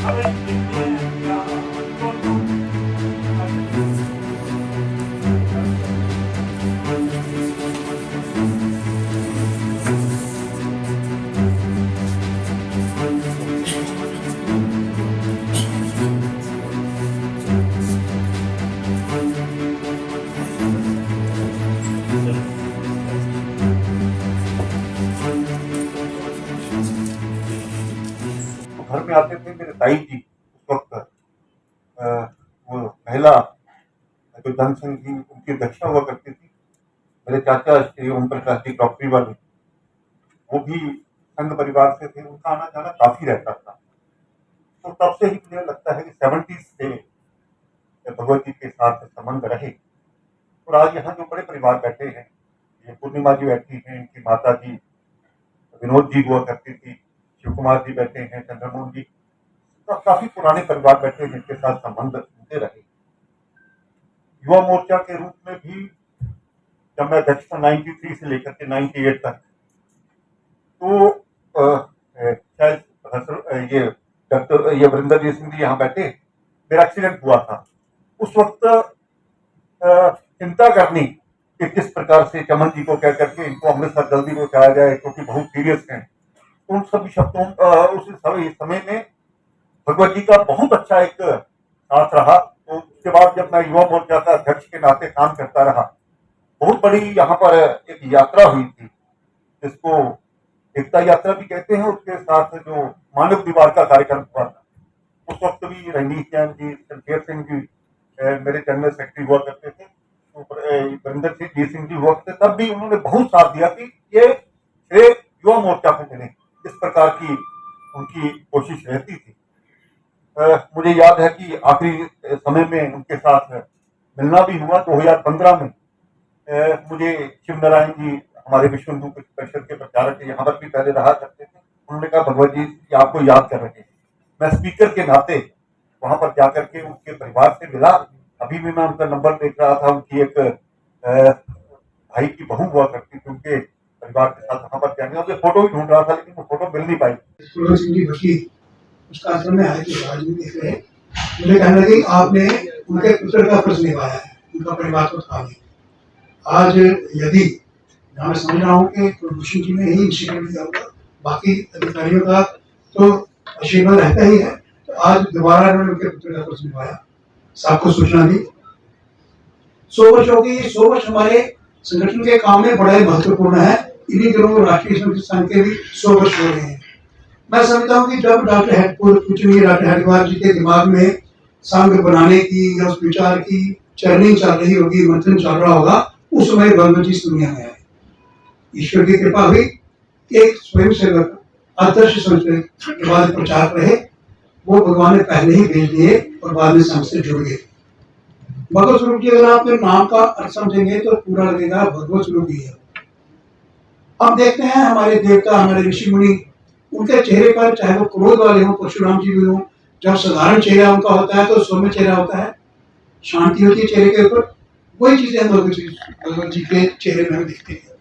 घर में आते थे मेरे ताई जी उस वक्त वो महिला जो जनसंघ की उनकी अध्यक्षा हुआ करती थी। मेरे चाचा श्री ओम प्रकाश जी डॉक्टरी वाले, वो भी संघ परिवार से थे, उनका आना जाना काफी रहता था। तो तब से ही मुझे लगता है कि 70s से भगवत जी के साथ संबंध रहे। और आज यहाँ जो बड़े परिवार बैठे हैं, ये पूर्णिमा जी बैठी हैं, इनकी माता जी विनोद जी हुआ करती थी, शिव कुमार जी बैठे हैं, चंद्रमोहन जी, तो काफी पुराने परिवार बैठे हैं जिनके साथ संबंध होते रहे। युवा मोर्चा के रूप में भी जब मैं अध्यक्ष था 93 से लेकर के 98 तक, तो शायद ये डॉक्टर ये वरिंदर जी सिंह जी यहाँ बैठे, मेरा एक्सीडेंट हुआ था। उस वक्त चिंता करनी कि किस प्रकार से चमन जी को कह करके इनको अमृतसर जल्दी पहुंचाया जाए क्योंकि बहुत सीरियस हैं। तो उन सभी शब्दों उस समय में भगवत जी का बहुत अच्छा एक साथ रहा। तो उसके बाद जब मैं युवा मोर्चा का अध्यक्ष के नाते काम करता रहा, बहुत बड़ी यहाँ पर एक यात्रा हुई थी जिसको एकता यात्रा भी कहते हैं। उसके साथ जो मानव दीवार का कार्यक्रम हुआ था, उस वक्त भी रंजीत जैन जी, शमशेर सिंह जी मेरे जनरल सेक्रेटरी हुआ करते थे, वरिंदर सिंह जी हुआ करते, तब भी उन्होंने बहुत साथ दिया कि ये श्रेय युवा मोर्चा को मिले। इस प्रकार की उनकी कोशिश रहती थी। मुझे याद है कि आखिरी समय में उनके साथ मिलना भी हुआ 2015 में। मुझे शिव नारायण जी हमारे विश्व हिंदू परिषद के प्रचारक यहाँ पर भी पहले रहा करते थे, उन्होंने कहा भगवत जी आपको याद कर रहे हैं। मैं स्पीकर के नाते वहां पर जाकर के उनके परिवार से मिला। अभी भी मैं उनका नंबर देख रहा था, उनकी एक भाई की बहू हुआ करती थी, उनके परिवार के साथ वहां पर जाने के फोटो भी ढूंढ रहा था, लेकिन वो फोटो मिल नहीं पाई। उसका आश्रम में आए थे राजनीति से, मुझे कहने लगे आपने उनके पुत्र का फर्ज निभाया है, उनका परिवार को था नहीं। आज यदि मैं समझ रहा हूँ कि प्रभूषण जी ने ही इंस्टीट्यूट दिया होगा, बाकी अधिकारियों का तो आशीर्वाद रहता ही है। तो आज दोबारा उन्होंने उनके पुत्र का फर्ज निभाया, सबको सूचना दी। 100 वर्ष हो गई। 100 वर्ष हमारे संगठन के काम में बड़ा ही महत्वपूर्ण है। इन्हीं दिनों राष्ट्रीय संघ के भी 100 वर्ष हो रहे हैं। मैं समझता हूँ कि जब डॉक्टर पूजनीय डॉक्टर हरिद्वार जी के दिमाग में संघ बनाने की या उस विचार की चर्निंग चल रही होगी, मंथन चल रहा होगा, उस समय भगवत जी इस दुनिया में आए। ईश्वर की कृपा हुई कि एक स्वयं सेवक आदर्श संस्कृत के बाद प्रचारक रहे, वो भगवान ने पहले ही भेज दिए और बाद में संघ से जुड़ गए। भगवत स्वरूप जी अगर आप नाम का अर्थ समझेंगे तो पूरा लगेगा भगवत स्वरूप ही है। अब देखते हैं हमारे देवता, हमारे ऋषि मुनि, उनके चेहरे पर चाहे वो क्रोध वाले हों, परशुराम जी भी हों, जब साधारण चेहरा उनका होता है तो सौम्य चेहरा होता है, शांति होती है चेहरे के ऊपर। वही चीजें हम भगवत जी के चेहरे में दिखती है।